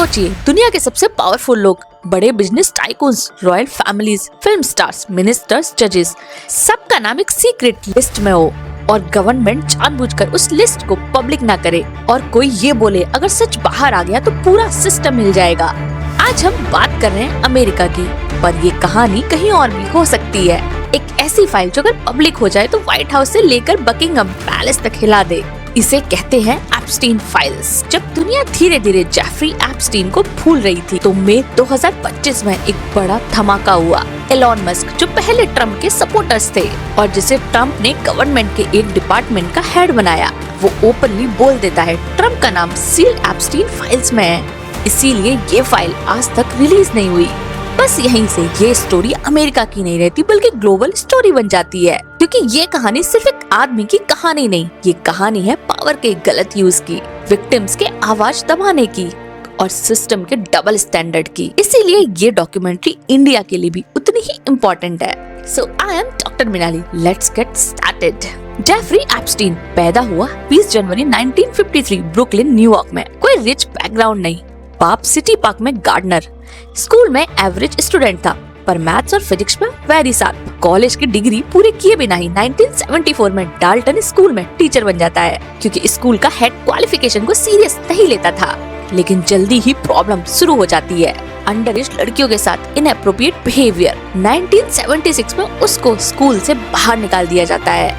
सोचिए, दुनिया के सबसे पावरफुल लोग, बड़े business tycoons, royal families, film stars, ministers, जजेस, सबका नाम एक सीक्रेट लिस्ट में हो और गवर्नमेंट जानबूझकर उस लिस्ट को पब्लिक ना करे और कोई ये बोले अगर सच बाहर आ गया तो पूरा सिस्टम हिल जाएगा। आज हम बात कर रहे हैं अमेरिका की, पर ये कहानी कहीं और भी हो सकती है। एक ऐसी फाइल जो अगर पब्लिक हो जाए तो व्हाइट हाउस से लेकर बकिंगम पैलेस तक हिला दे। इसे कहते हैं एप्स्टीन फाइल्स। जब दुनिया धीरे धीरे जेफरी एप्स्टीन को भूल रही थी तो मई 2025 में एक बड़ा धमाका हुआ। एलोन मस्क, जो पहले ट्रम्प के सपोर्टर्स थे और जिसे ट्रम्प ने गवर्नमेंट के एक डिपार्टमेंट का हेड बनाया, वो ओपनली बोल देता है ट्रम्प का नाम सील्ड एप्स्टीन फाइल्स में है। इसीलिए ये फाइल आज तक रिलीज नहीं हुई। बस यहीं से ये स्टोरी अमेरिका की नहीं रहती बल्कि ग्लोबल स्टोरी बन जाती है, क्योंकि ये कहानी सिर्फ एक आदमी की कहानी नहीं, ये कहानी है पावर के गलत यूज की, विक्टिम्स के आवाज दबाने की और सिस्टम के डबल स्टैंडर्ड की। इसीलिए ये डॉक्यूमेंट्री इंडिया के लिए भी उतनी ही इम्पोर्टेंट है। So I am doctor Minali, let's get started. Jeffrey Epstein पैदा हुआ 20 जनवरी 1953 ब्रुकलिन, न्यूयॉर्क में। कोई रिच बैकग्राउंड नहीं, बाप सिटी पार्क में गार्डनर, स्कूल में एवरेज स्टूडेंट था पर मैथ्स और फिजिक्स में वेरी शार्प। कॉलेज की डिग्री पूरे किए बिना ही 1974 में डाल्टन स्कूल में टीचर बन जाता है, क्योंकि स्कूल का हेड क्वालिफिकेशन को सीरियस नहीं लेता था। लेकिन जल्दी ही प्रॉब्लम शुरू हो जाती है, अंडर एज लड़कियों के साथ इनएप्रोप्रिएट बिहेवियर। 1976 में उसको स्कूल से बाहर निकाल दिया जाता है।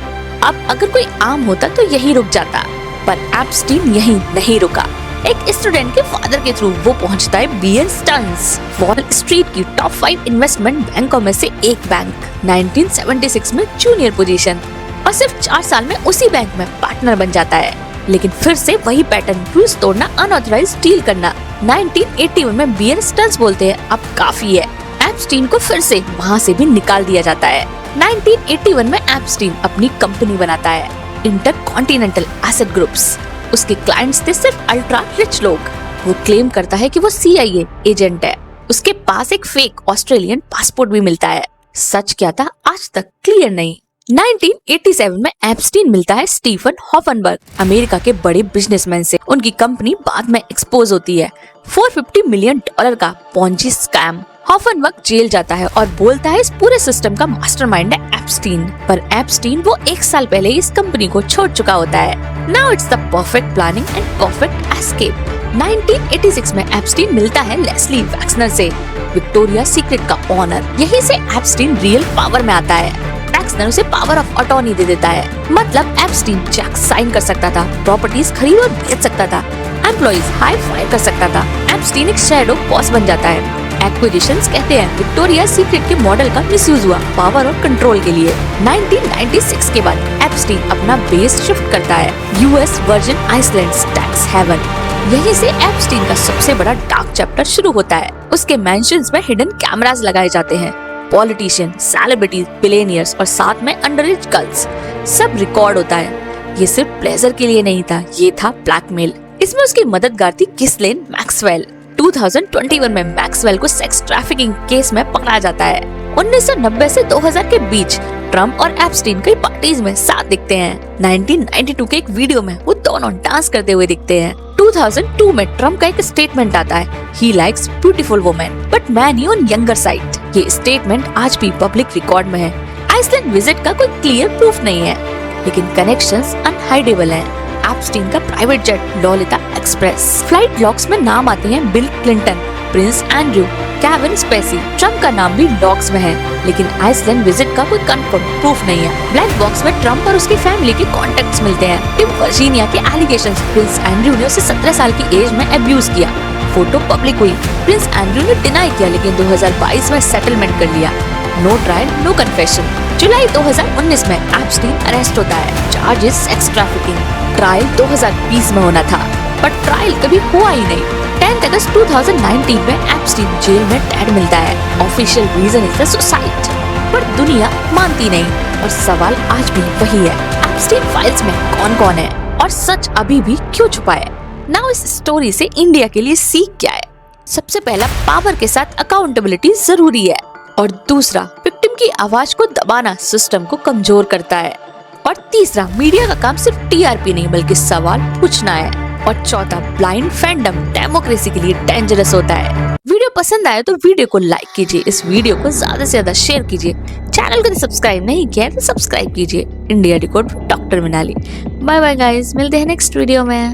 अब अगर कोई आम होता तो यही रुक जाता, पर एप्स्टीन यही नहीं रुका। एक स्टूडेंट के फादर के थ्रू वो पहुंचता है बियर स्टर्न्स, वॉल स्ट्रीट की टॉप 5 इन्वेस्टमेंट बैंकों में से एक बैंक। 1976 में जूनियर पोजीशन और सिर्फ 4 साल में उसी बैंक में पार्टनर बन जाता है। लेकिन फिर से वही पैटर्न, रूल्स तोड़ना, अनऑथराइज्ड डील करना। 1981 में बियर स्टर्न्स बोलते हैं अब काफी है। एप्स्टीन को फिर से वहाँ से भी निकाल दिया जाता है। 1981 में एप्स्टीन अपनी कंपनी बनाता है, इंटरकॉन्टिनेंटल एसेट ग्रुप्स। उसके क्लाइंट्स थे सिर्फ अल्ट्रा रिच लोग। वो क्लेम करता है कि वो CIA एजेंट है। उसके पास एक फेक ऑस्ट्रेलियन पासपोर्ट भी मिलता है। सच क्या था आज तक क्लियर नहीं। 1987 में एप्स्टीन मिलता है स्टीफन हॉफनबर्ग, अमेरिका के बड़े बिजनेसमैन से। उनकी कंपनी बाद में एक्सपोज होती है। $450 मिलियन का पॉन्जी स्कैम। हॉफनबर्ग जेल जाता है और बोलता है इस पूरे सिस्टम का मास्टरमाइंड है एप्स्टीन। पर एप्स्टीन वो 1 साल पहले इस कंपनी को छोड़ चुका होता है। Now it's the perfect planning and perfect escape. 1986 में एप्स्टीन मिलता है लेस्ली वैक्सनर से, विक्टोरिया सीक्रेट का ओनर। यहीं से एप्स्टीन रियल पावर में आता है। वैक्सनर उसे पावर ऑफ अटॉर्नी दे देता है, मतलब एप्स्टीन चेक साइन कर सकता था, प्रॉपर्टीज खरीद और बेच सकता था, एम्प्लॉइज हायर फायर कर सकता था। एप्स्टीन एक शैडो बॉस बन जाता है। एक्विजिशंस कहते हैं विक्टोरिया सीक्रेट के मॉडल का मिसयूज हुआ पावर और कंट्रोल के लिए। 1996 के बाद एप्स्टीन अपना बेस शिफ्ट करता है US Virgin Islands tax haven. यहीं से एप्स्टीन का सबसे बड़ा डार्क चैप्टर शुरू होता है। उसके मैंशंस में हिडन कैमरास लगाए जाते हैं। पॉलिटिशियन, सेलिब्रिटीज, बिलियनियर्स और साथ में अंडरएज गर्ल्स, सब रिकॉर्ड होता है। ये सिर्फ प्लेजर के लिए नहीं था, ये था ब्लैकमेल। इसमें उसकी मददगार थी गिस्लेन मैक्सवेल। 2021 में मैक्सवेल को सेक्स ट्रैफिकिंग केस में पकड़ा जाता है। 1990 से 2000 के बीच ट्रम्प और एप्स्टीन कई पार्टीज में साथ दिखते हैं। 1992 के एक वीडियो में वो दोनों डांस करते हुए दिखते हैं। 2002 में ट्रम्प का एक स्टेटमेंट आता है, he likes beautiful women but many on younger side. ये स्टेटमेंट आज भी पब्लिक रिकॉर्ड में है। आइसलैंड विजिट का कोई क्लियर प्रूफ नहीं है, लेकिन कनेक्शंस अनहाइडेबल हैं। एप्स्टीन का private jet Lolita Express, flight logs में नाम आते हैं Bill Clinton, Prince Andrew, Kevin Spacey. Trump का नाम भी लॉग्स में है, लेकिन आइसलैंड विजिट का कोई कंफर्म प्रूफ नहीं है। ब्लैक बॉक्स में ट्रम्प और उसकी फैमिली के कॉन्टेक्ट्स मिलते हैं। टिम वर्जीनिया के एलिगेशंस, प्रिंस एंड्रयू ने उसे 17 साल की एज में अब्यूज किया। फोटो पब्लिक हुई। प्रिंस एंड्रयू ने डिनाई किया, लेकिन 2022 में सेटलमेंट कर लिया। No trial no confession. जुलाई 2019 में एप्स्टीन अरेस्ट होता है, चार्जेस सेक्स ट्रैफिकिंग। ट्रायल 2020 में होना था, पर ट्रायल कभी हुआ ही नहीं। 10 अगस्त 2019 में एप्स्टीन जेल में डेड मिलता है। Official reason is the suicide, पर दुनिया मानती नहीं और सवाल आज भी वही है, एप्स्टीन फाइल्स में कौन कौन है और सच अभी भी क्यों छुपा है। नाउ इस स्टोरी से इंडिया के लिए सीख क्या है? सबसे पहला, पावर के साथ अकाउंटेबिलिटी जरूरी है, और दूसरा, विक्टिम की आवाज को दबाना सिस्टम को कमजोर करता है, और तीसरा, मीडिया का काम सिर्फ TRP नहीं बल्कि सवाल पूछना है। और चौथा, ब्लाइंड फैंडम डेमोक्रेसी के लिए डेंजरस होता है। वीडियो पसंद आए तो वीडियो को लाइक कीजिए, इस वीडियो को ज्यादा से ज्यादा शेयर कीजिए, चैनल को सब्सक्राइब नहीं किया है तो सब्सक्राइब कीजिए। India decode doctor Minali. Bye bye guys, मिलते हैं नेक्स्ट वीडियो में।